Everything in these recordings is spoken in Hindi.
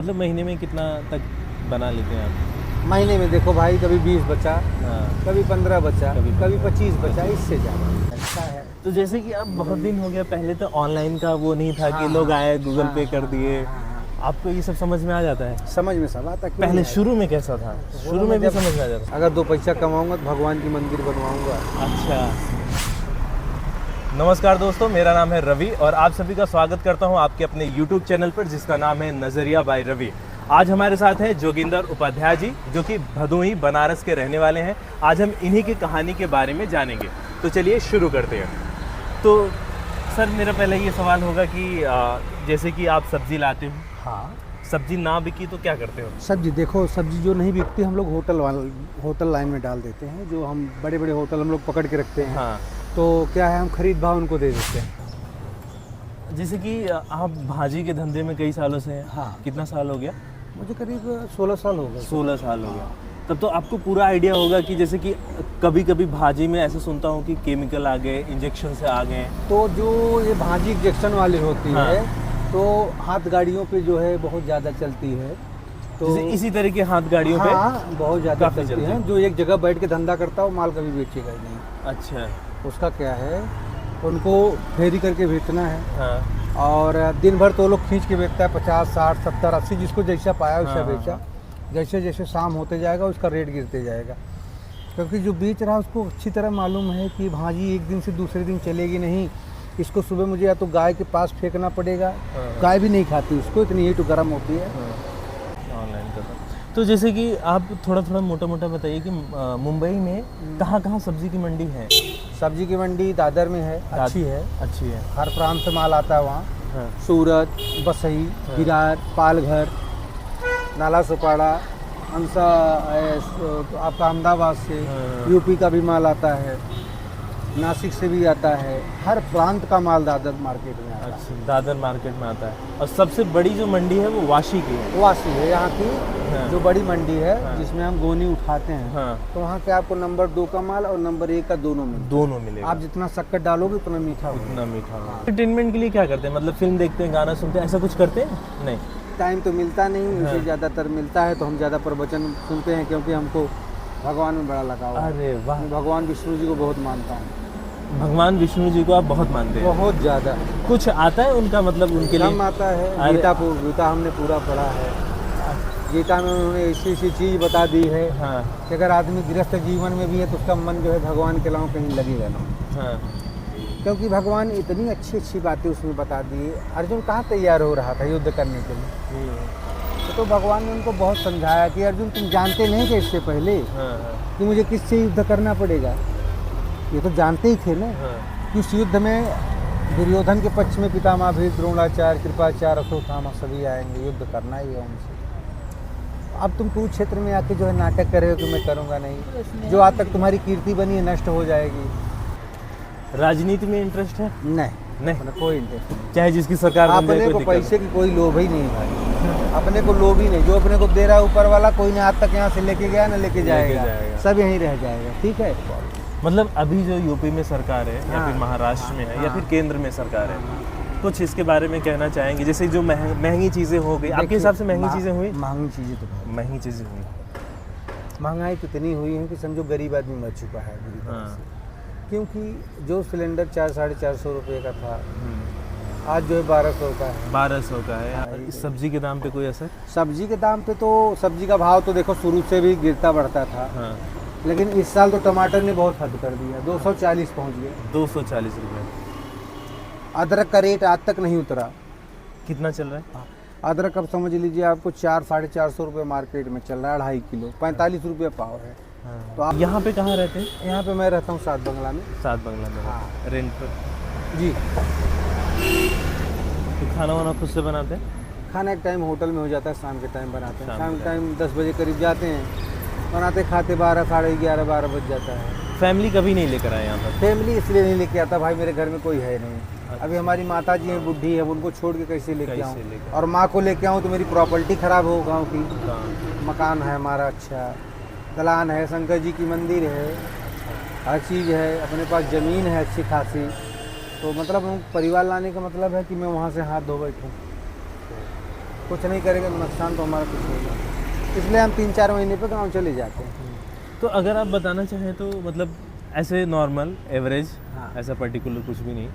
मतलब महीने में कितना तक बना लेते हैं आप? महीने में देखो भाई, कभी 20 बचा, हाँ। कभी 15 बचा, कभी कभी 25 बचा, इससे ज़्यादा अच्छा है। तो जैसे कि अब बहुत दिन हो गया, पहले तो ऑनलाइन का वो नहीं था कि हाँ, लोग आए गूगल हाँ, पे कर हाँ, दिए। हाँ, हाँ। आपको ये सब समझ में आ जाता है? समझ में सब आता, क्यों पहले नहीं आएगा? शुरू में कैसा था? शुरू में भी जब समझ में आ जाता? अगर 2 पैसा कमाऊंगा तो भगवान की मंदिर बनवाऊंगा। अच्छा। नमस्कार दोस्तों, मेरा नाम है रवि और आप सभी का स्वागत करता हूं आपके अपने YouTube चैनल पर जिसका नाम है नज़रिया बाय रवि। आज हमारे साथ हैं जोगिंदर उपाध्याय जी, जो कि भदोही बनारस के रहने वाले हैं। आज हम इन्हीं की कहानी के बारे में जानेंगे। तो चलिए शुरू करते हैं। तो सर, मेरा पहले ये सवाल होगा कि जैसे कि आप सब्जी लाते हो, हाँ, सब्जी ना बिकी तो क्या करते हो? सब्जी देखो, सब्जी जो नहीं बिकती हम लोग होटल लाइन में डाल देते हैं। जो हम बड़े बड़े होटल हम लोग पकड़ के रखते हैं। हाँ। तो क्या है, हम खरीद भाव उनको दे देते हैं। जैसे कि आप भाजी के धंधे में कई सालों से हैं। हाँ। कितना साल हो गया? मुझे करीब 16 साल हो गए। 16 साल हो गया। तब तो आपको पूरा आइडिया होगा कि जैसे कि कभी कभी भाजी में ऐसे सुनता हूँ कि केमिकल आ गए, इंजेक्शन से आ गए। तो जो ये भाजी इंजेक्शन वाली होती हाँ। है, तो हाथ गाड़ियों पे जो है बहुत ज़्यादा चलती है। तो जैसे इसी तरह के हाथ गाड़ियों हाँ, बहुत ज़्यादा काफ़ी चलती चलती है। जो एक जगह बैठ के धंधा करता है वो माल कभी बेचेगा ही नहीं। पे। अच्छा। उसका क्या है, उनको फेरी करके बेचना है। हाँ। और दिन भर तो लोग खींच के बेचता है, 50, 60, 70, 80, जिसको जैसा पाया वैसा हाँ, बेचा। हाँ। जैसे जैसे शाम होते जाएगा उसका रेट गिरते जाएगा, क्योंकि जो बेच रहा है उसको अच्छी तरह मालूम है कि भाजी एक दिन से दूसरे दिन चलेगी नहीं। इसको सुबह मुझे या तो गाय के पास फेंकना पड़ेगा। हाँ। गाय भी नहीं खाती उसको, इतनी हीट गर्म होती है। ऑनलाइन करता। तो जैसे कि आप थोड़ा थोड़ा मोटा मोटा बताइए कि मुंबई में कहाँ कहाँ सब्जी की मंडी है? सब्जी की मंडी दादर में है, अच्छी है। अच्छी है। हर प्रांत से माल आता है वहाँ। हाँ। सूरत, बसई, विरार, पालघर, नाला सोपाड़ा, हमसा आपका अहमदाबाद से, हाँ। यूपी का भी माल आता है, नासिक से भी आता है। हर प्रांत का माल दादर मार्केट में आता है। अच्छा, दादर मार्केट में आता है। और सबसे बड़ी जो मंडी है वो वाशी की है। वासी है यहाँ की। हाँ। जो बड़ी मंडी है, हाँ। जिसमें हम गोनी उठाते हैं। हाँ। तो वहाँ के आपको नंबर 2 का माल और नंबर 1 का दोनों मिलता दोनों है। मिलेगा। आप जितना शक्कर डालोगे उतना मीठा होगा। इतना मीठा। हाँ। एंटरटेनमेंट के लिए क्या करते हैं? मतलब फिल्म देखते हैं, गाना सुनते हैं, ऐसा कुछ करते हैं? नहीं। टाइम तो मिलता नहीं, हाँ। उसे ज़्यादातर मिलता है तो हम ज़्यादा प्रवचन सुनते हैं, क्योंकि हमको भगवान में बड़ा लगाव है। अरे वाह। मैं भगवान विष्णु जी को बहुत मानता हूँ। भगवान विष्णु जी को आप बहुत मानते हैं? बहुत ज़्यादा। कुछ आता है उनका, मतलब उनके लिए? कम आता है। अरे। गीता हमने पूरा पढ़ा है। गीता में उन्होंने ऐसी ऐसी चीज़ बता दी है हाँ। कि अगर आदमी गृहस्थ जीवन में भी है तो उसका मन जो है भगवान के अलावा कहीं लगेगा ना। हाँ। क्योंकि भगवान इतनी अच्छी अच्छी बातें उसमें बता दी। अर्जुन कहाँ तैयार हो रहा था युद्ध करने के लिए? तो भगवान ने उनको बहुत समझाया कि अर्जुन, तुम जानते नहीं थे इससे पहले हाँ। कि मुझे किससे युद्ध करना पड़ेगा? ये तो जानते ही थे ना हाँ। कि उस युद्ध में दुर्योधन के पक्ष में पितामह भीष्म, द्रोणाचार्य, कृपाचार्य, अश्वत्थामा सभी आएंगे। युद्ध करना ही है उनसे। अब तुम कुरुक्षेत्र में आके जो है नाटक कर रहे हो कि मैं करूँगा नहीं। जो आज तक तुम्हारी कीर्ति बनी है नष्ट हो जाएगी। राजनीति में इंटरेस्ट है? नहीं, नहीं। अपने कोई इंटरेस्ट नहीं। चाहे जिसकी सरकार बन जाए, अपने कोई को दिक्कत पैसे की कोई लोभ ही नहीं भाई। अपने को लोभ ही नहीं। जो अपने को दे रहा है ऊपर वाला, कोई ने आज तक यहाँ से लेके गया ना लेके जाएगा। सब यहीं रह जाएगा। ठीक है। मतलब अभी जो यूपी में सरकार है या हाँ। फिर महाराष्ट्र में है या हाँ। फिर केंद्र में सरकार है, कुछ इसके बारे में कहना चाहेंगे? जैसे जो महंगी चीज़ें हो गई, आपके हिसाब से महंगी चीज़ें हुई? महंगी चीज़ें तो बहुत। महंगी चीज़ें हुई। महंगाई तो इतनी हुई है कि समझो गरीब आदमी मर चुका है बुरी तरह हाँ। से। क्योंकि जो सिलेंडर 400-450 रुपये का था, आज जो है 1200 का है। 1200 का है। इस सब्जी के दाम पे कोई असर? सब्जी के दाम पे तो, सब्जी का भाव तो देखो शुरू से भी गिरता बढ़ता था। हाँ। लेकिन इस साल तो टमाटर ने बहुत हद कर दिया। 240 पहुंच गया। 240 रुपये। अदरक का रेट आज तक नहीं उतरा। कितना चल रहा है? अदरक अब समझ लीजिए आपको 400-450 रुपये मार्केट में चल रहा है। 2.5 किलो 45 रुपये पाव है। हाँ। तो आप यहाँ पे कहाँ रहते हैं? यहाँ पे मैं रहता हूँ सात बंगला में। सात बंगला में। हाँ। रेंट पर? जी। तो खाना वाना खुद से बनाते हैं? खाना एक टाइम होटल में हो जाता है, शाम के टाइम बनाते हैं। शाम शाम के के टाइम 10 बजे करीब जाते हैं, बनाते खाते 12, साढ़े 11, 12 बज जाता है। फैमिली कभी नहीं लेकर आए यहाँ पर? फैमिली इसलिए नहीं लेके आता भाई, मेरे घर में कोई है नहीं। अभी हमारी माता जी हैं, बुढ़ी है, उनको छोड़ के कैसे लेके कैसे आऊँ? लेके? और माँ को लेके आऊँ तो मेरी प्रॉपर्टी खराब हो गाँव की। हाँ। मकान है हमारा, अच्छा दलान है, शंकर जी की मंदिर है, हर चीज़ है, अपने पास ज़मीन है अच्छी खासी। तो मतलब हम परिवार लाने का मतलब है कि मैं वहाँ से हाथ धो बैठूँ। कुछ नहीं करेंगे तो नुकसान तो हमारा कुछ होगा, इसलिए हम 3-4 महीने पे गाँव चले जाते हैं। तो अगर आप बताना चाहें तो मतलब ऐसे नॉर्मल एवरेज, हाँ। ऐसा पर्टिकुलर कुछ भी नहीं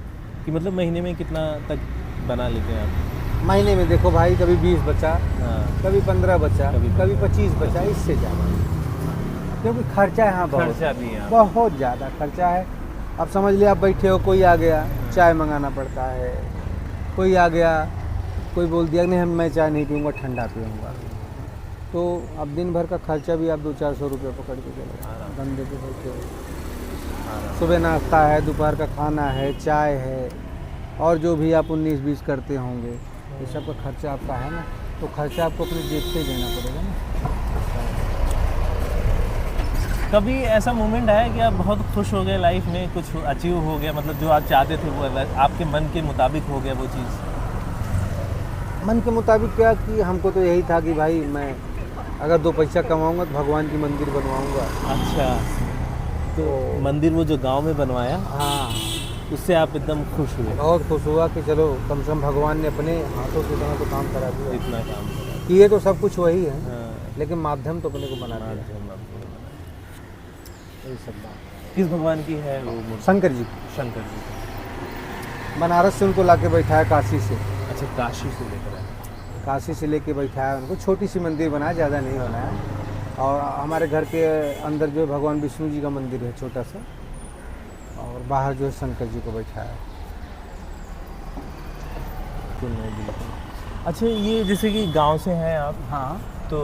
कि मतलब महीने में कितना तक बना लेते हैं आप? महीने में देखो भाई, कभी 20 बचा, हाँ, कभी 15 बचा, कभी कभी 25 बचा, इससे ज़्यादा, क्योंकि खर्चा यहाँ खर्चा भी है। बहुत ज़्यादा खर्चा है। अब समझ लिया, आप बैठे हो, कोई आ गया, चाय मंगाना पड़ता है, कोई आ गया, कोई बोल दिया नहीं मैं चाय नहीं पीऊँगा, ठंडा पीऊँगा, तो अब दिन भर का खर्चा भी आप 200-400 रुपये पकड़ के चले आराम। धंधे पे बैठे हो। सुबह नाश्ता है, दोपहर का खाना है, चाय है, और जो भी आप 19-20 करते होंगे, ये सब का खर्चा आपका है ना, तो खर्चा आपको अपनी जेब से ही देना पड़ेगा ना। कभी ऐसा मोमेंट है कि आप बहुत खुश हो गए लाइफ में, कुछ अचीव हो गया, मतलब जो आप चाहते थे वो आपके मन के मुताबिक हो गया वो चीज़? मन के मुताबिक क्या कि हमको तो यही था कि भाई मैं अगर 2 पैसा कमाऊंगा तो भगवान की मंदिर बनवाऊंगा। अच्छा, तो मंदिर वो जो गांव में बनवाया हाँ, उससे आप एकदम खुश हुए? बहुत खुश हुआ कि चलो कम से कम भगवान ने अपने हाथों से इतना तो काम करा दिया। इतना काम करा। किए तो सब कुछ वही है, हाँ, लेकिन माध्यम तो अपने को बना दिया। माध्यम आपको बनाया। यही सब बात। किस भगवान की है वो मूर्ति? शंकर जी शंकर जी की। बनारस से उनको लाके बैठाया, काशी से, अच्छा, काशी से लेकर आए। काशी से लेके बैठाया उनको। छोटी सी मंदिर बनाया, ज़्यादा नहीं बनाया। और हमारे घर के अंदर जो है भगवान विष्णु जी का मंदिर है छोटा सा, और बाहर जो है शंकर जी को बैठाया। तो नहीं, बिल्कुल। अच्छा, ये जैसे कि गांव से हैं आप, हाँ, तो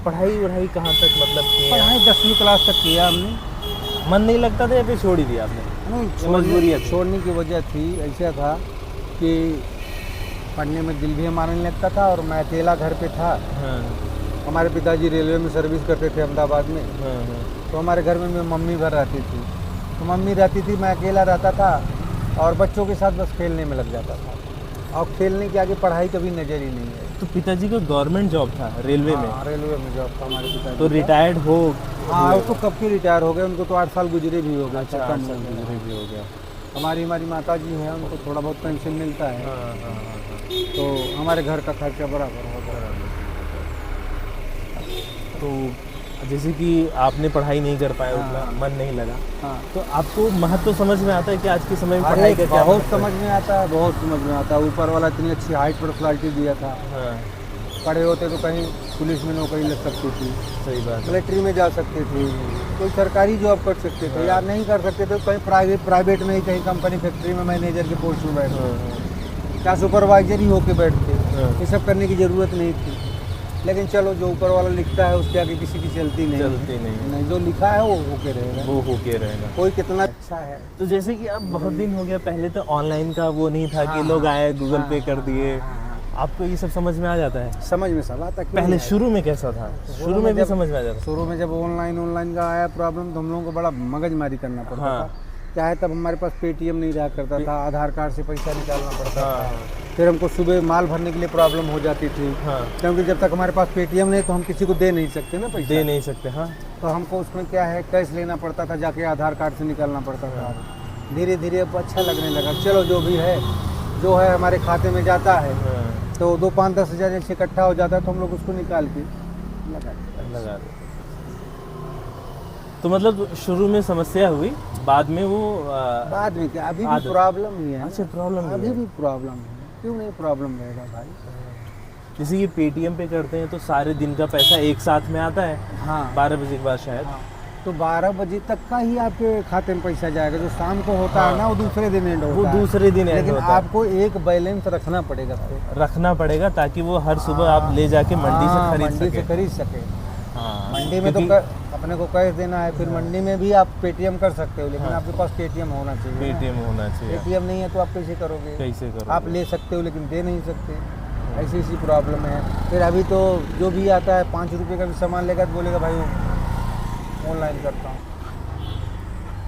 पढ़ाई वढ़ाई कहाँ तक मतलब की है? पढ़ाई 10वीं क्लास तक किया हमने। मन नहीं लगता था या फिर छोड़ ही दिया आपने? नहीं, मजबूरी है? छोड़ने की वजह थी, ऐसा था कि पढ़ने में दिल भी हमारा नहीं लगता था, और मैं अकेला घर पे था। हाँ, हमारे पिताजी रेलवे में सर्विस करते थे अहमदाबाद में, हाँ, हाँ। तो हमारे घर में मम्मी भर रहती थी, तो मम्मी रहती थी, मैं अकेला रहता था, और बच्चों के साथ बस खेलने में लग जाता था, और खेलने के आगे पढ़ाई कभी नज़र ही नहीं है। तो पिताजी का गवर्नमेंट जॉब था रेलवे में? हाँ, रेलवे में जॉब था हमारे पिताजी तो का। रिटायर्ड हो? हाँ, वो तो कब के रिटायर हो गए, उनको तो 8 साल गुजरे भी हो गए। अच्छा, खत्म 8 हो साल गया। गुजरे भी हो गया। हमारी माता जी हैं, उनको थोड़ा बहुत पेंशन मिलता है, हाँ, हाँ, हाँ, तो हमारे घर का खर्चा बराबर होता है। तो जैसे कि आपने पढ़ाई नहीं कर पाए, उतना हाँ। मन नहीं लगा, हाँ, तो आपको महत्व समझ में आता है कि आज के समय में अरे पढ़ाई का क्या बहुत महत्व है? समझ में आता है, बहुत समझ में आता है। ऊपर वाला इतनी अच्छी हाइट पर्सनालिटी दिया था, हाँ, पढ़े होते तो कहीं पुलिस में नौकरी लग सकती थी, सही बात है। मिलिट्री में जा सकते थे, कोई सरकारी जॉब कर सकते थे, या नहीं कर सकते थे कहीं प्राइवेट में ही, कहीं कंपनी फैक्ट्री में मैनेजर के पोस्ट में बैठे, हाँ, हाँ, क्या सुपरवाइजर ही होके बैठते। हाँ। ये सब करने की ज़रूरत नहीं थी, लेकिन चलो जो ऊपर वाला लिखता है उसके आगे किसी की चलती नहीं है। चलती नहीं है। नहीं, जो लिखा है वो होके रहेगा, वो होके रहेगा। कोई कितना अच्छा है। तो जैसे कि अब बहुत दिन हो गया, पहले तो ऑनलाइन का वो नहीं था कि हाँ, लोग आए गूगल पे कर हाँ, दिए, हाँ, हाँ, आपको ये सब समझ में आ जाता है? समझ में सब आता। क्यों पहले नहीं आया? शुरू में कैसा था? शुरू में भी जब- समझ में आ जाता? शुरू में जब ऑनलाइन का आया प्रॉब्लम, तो हम लोगों को बड़ा मगजमारी करना पड़ता हाँ। था। क्या है, तब हमारे पास पेटीएम नहीं रहा करता था, आधार कार्ड से पैसा निकालना पड़ता हाँ, था। फिर हमको सुबह माल भरने के लिए प्रॉब्लम हो जाती थी, हाँ, क्योंकि जब तक हमारे पास पेटीएम नहीं तो हम किसी को दे नहीं सकते ना पैसा। दे नहीं सकते। हाँ, तो हमको उसमें क्या है, कैश लेना पड़ता था, जाके आधार कार्ड से निकालना पड़ता था। धीरे धीरे अब अच्छा लगने लगा, चलो जो भी है, जो है हमारे खाते में जाता है, हाँ, तो 2, 5, 10 हज़ार जैसे इकट्ठा हो जाता है, तो हम लोग उसको निकाल के लगा देते हैं। लगा दे। तो मतलब शुरू में समस्या हुई, बाद में वो बाद में क्या, अभी भी आदत। प्रॉब्लम ही है। अच्छा, प्रॉब्लम अभी भी प्रॉब्लम है, क्यों नहीं प्रॉब्लम रहेगा भाई। जैसे ये पेटीएम पे करते हैं तो सारे दिन का पैसा एक साथ में आता है, हाँ, 12 बजे के बाद शायद। हाँ, तो 12 बजे तक का ही आपके खाते में पैसा जाएगा, जो शाम को होता है ना वो दूसरे दिन एंड वो होता है। दूसरे दिन end लेकिन होता है। आपको एक बैलेंस रखना पड़ेगा फिर। रखना पड़ेगा ताकि वो हर सुबह आप ले जाके मंडी से हाँ, खरीद मंडी सके। से खरीद सके। हाँ, मंडी में तो क्योंकि अपने को कैश देना है, फिर मंडी में भी आप पेटीएम कर सकते हो, लेकिन आपके पास पेटीएम होना चाहिए। पेटीएम होना चाहिए। पेटीएम नहीं है तो आप कैसे करोगे? कैसे करो? आप ले सकते हो लेकिन दे नहीं सकते, ऐसी ऐसी प्रॉब्लम है। फिर अभी तो जो भी आता है 5 रुपये का भी सामान लेगा तो बोलेगा भाई ऑनलाइन करता हूँ।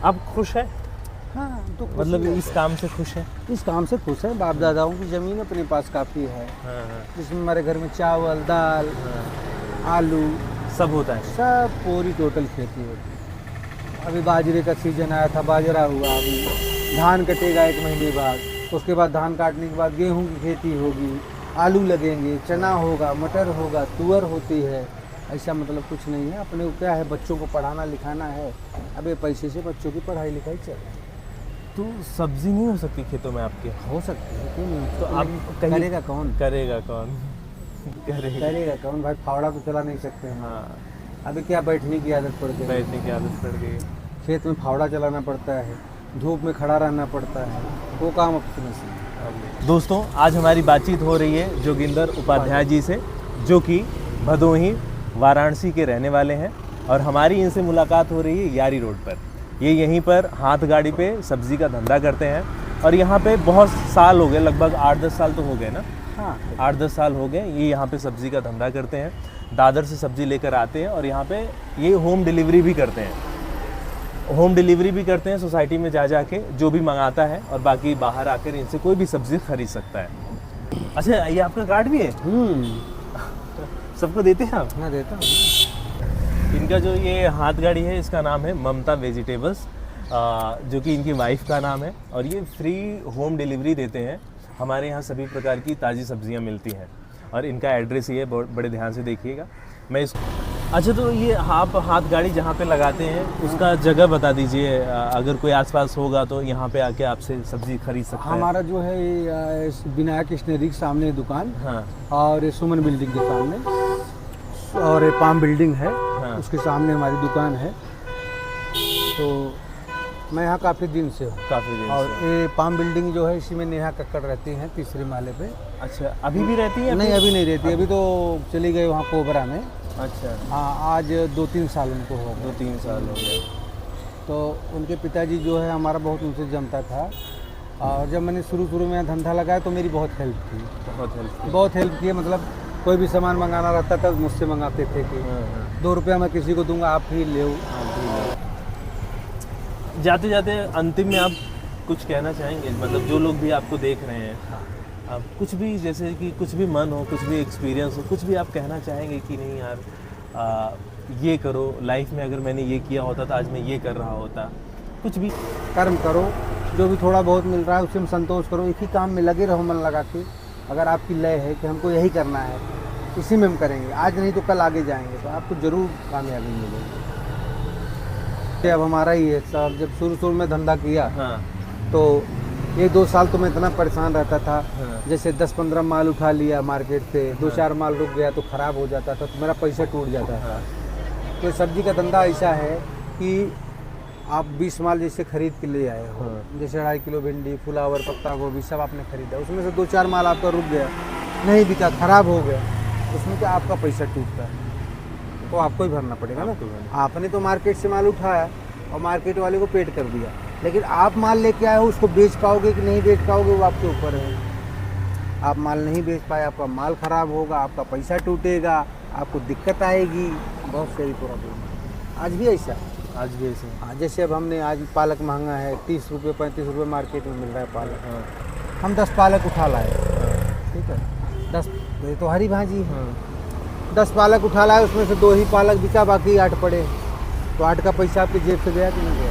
आप खुश है? हाँ, तो खुशी मतलब है। इस काम से खुश है? इस काम से खुश है। बाप दादाओं की ज़मीन अपने पास काफ़ी है, हाँ, हाँ, जिसमें हमारे घर में चावल, दाल, हाँ, आलू, सब होता है। सब पूरी टोटल खेती होती है। अभी बाजरे का सीजन आया था, बाजरा हुआ, अभी धान कटेगा 1 महीने बाद, उसके बाद धान काटने के बाद गेहूं की खेती होगी, आलू लगेंगे, चना होगा, मटर होगा, तुअर होती है, ऐसा मतलब कुछ नहीं है। अपने को क्या है, बच्चों को पढ़ाना लिखाना है, अब ये पैसे से बच्चों की पढ़ाई लिखाई चले। तो सब्जी नहीं हो सकती खेतों में आपके? हो सकती है, क्यों नहीं हो तो सकती? आप लेकिन कहीं करेगा कौन? करेगा कौन? करेगा कौन भाई? फावड़ा तो चला नहीं सकते हैं। हाँ, अभी क्या बैठने की आदत पड़ गई, बैठने की आदत पड़ गई। खेत में फावड़ा चलाना पड़ता है, धूप में खड़ा रहना पड़ता है, वो काम अब से नहीं। दोस्तों, आज हमारी बातचीत हो रही है जोगिंदर उपाध्याय जी से, जो कि भदोही वाराणसी के रहने वाले हैं, और हमारी इनसे मुलाकात हो रही है यारी रोड पर। ये यहीं पर हाथ गाड़ी पे सब्ज़ी का धंधा करते हैं, और यहाँ पे बहुत साल हो गए, लगभग 8-10 साल तो हो गए ना? हाँ, 8-10 साल हो गए ये यहाँ पे सब्ज़ी का धंधा करते हैं। दादर से सब्ज़ी लेकर आते हैं, और यहाँ पे ये होम डिलीवरी भी करते हैं। होम डिलीवरी भी करते हैं सोसाइटी में जा के, जो भी मंगाता है, और बाकी बाहर आकर इनसे कोई भी सब्ज़ी खरीद सकता है। अच्छा, ये आपका कार्ड भी है? सबको देते हैं आप? मैं देता हूँ। इनका जो ये हाथ गाड़ी है, इसका नाम है ममता वेजिटेबल्स, जो कि इनकी वाइफ का नाम है, और ये फ्री होम डिलीवरी देते हैं। हमारे यहाँ सभी प्रकार की ताज़ी सब्जियाँ मिलती हैं, और इनका एड्रेस ये बहुत बड़े ध्यान से देखिएगा। मैं इस अच्छा, तो ये आप हाथ गाड़ी जहाँ पे लगाते हैं उसका जगह बता दीजिए, अगर कोई आसपास होगा तो यहाँ पे आके आपसे सब्जी खरीद सकता है। हमारा जो है विनायक स्टेशनरी के सामने दुकान, हाँ, और ये सुमन बिल्डिंग के सामने, और ये पाम बिल्डिंग है, हाँ। उसके सामने हमारी दुकान है। तो मैं यहाँ काफ़ी दिन से हूँ। काफ़ी दिन और से। ये पाम बिल्डिंग जो है, इसी में नेहा कक्कड़ रहती हैं, तीसरे माले पे। अच्छा, अभी भी रहती है? नहीं, अभी नहीं रहती, अभी तो चली गई वहाँ कोबरा में। अच्छा, हाँ, आज 2-3 साल उनको हो गए। 2-3 साल हो गए। तो उनके पिताजी जो है, हमारा बहुत उनसे जमता था, और जब मैंने शुरू में धंधा लगाया तो मेरी बहुत हेल्प की। बहुत हेल्प की, मतलब कोई भी सामान मंगाना रहता था मुझसे मंगाते थे कि 2 रुपया मैं किसी को दूंगा, आप ही ले। जाते जाते अंतिम में आप कुछ कहना चाहेंगे, मतलब जो लोग भी आपको देख रहे हैं, आप कुछ भी, जैसे कि कुछ भी मन हो, कुछ भी एक्सपीरियंस हो, कुछ भी आप कहना चाहेंगे कि नहीं यार, ये करो, लाइफ में अगर मैंने ये किया होता तो आज मैं ये कर रहा होता? कुछ भी कर्म करो, जो भी थोड़ा बहुत मिल रहा है उससे संतोष करो, एक ही काम में लगे रहो मन लगा के। अगर आपकी लय है कि हमको यही करना है, इसी में हम करेंगे, आज नहीं तो कल आगे जाएंगे, तो आपको ज़रूर कामयाबी मिलेगी। अब हमारा ही है साहब, जब शुरू में धंधा किया, हाँ, तो 1-2 साल तो मैं इतना परेशान रहता था। हाँ। जैसे 10-15 माल उठा लिया मार्केट से, 2-4 माल रुक गया तो ख़राब हो जाता था, तो मेरा पैसा टूट जाता था। हाँ, तो सब्जी का धंधा ऐसा है कि आप 20 माल जैसे खरीद के ले आए हो, हाँ। जैसे 2.5 किलो भिंडी, फुलावर, पत्ता गोभी सब आपने खरीदा, उसमें से 2-4 माल आपका रुक गया, नहीं बिका, ख़राब हो गया, उसमें क्या आपका पैसा टूटता है, तो आपको ही भरना पड़ेगा ना। आपने तो मार्केट से माल उठाया और मार्केट वाले को पेड कर दिया, लेकिन आप माल लेके आए हो, उसको बेच पाओगे कि नहीं बेच पाओगे वो आपके ऊपर है। आप माल नहीं बेच पाए, आपका माल ख़राब होगा, आपका पैसा टूटेगा, आपको दिक्कत आएगी, बहुत सारी प्रॉब्लम। आज भी ऐसा है। आज भी ऐसे? हाँ, जैसे अब हमने आज पालक महंगा है, 30 रुपये 35 रुपये मार्केट में मिल रहा है पालक। हाँ, हम 10 पालक उठा लाए, ठीक है, 10, ये तो हरी भाजी है, 10 पालक उठा लाए, उसमें से 2 ही पालक बिका, बाकी 8 पड़े, तो 8 का पैसा आपकी जेब से गया कि नहीं गया?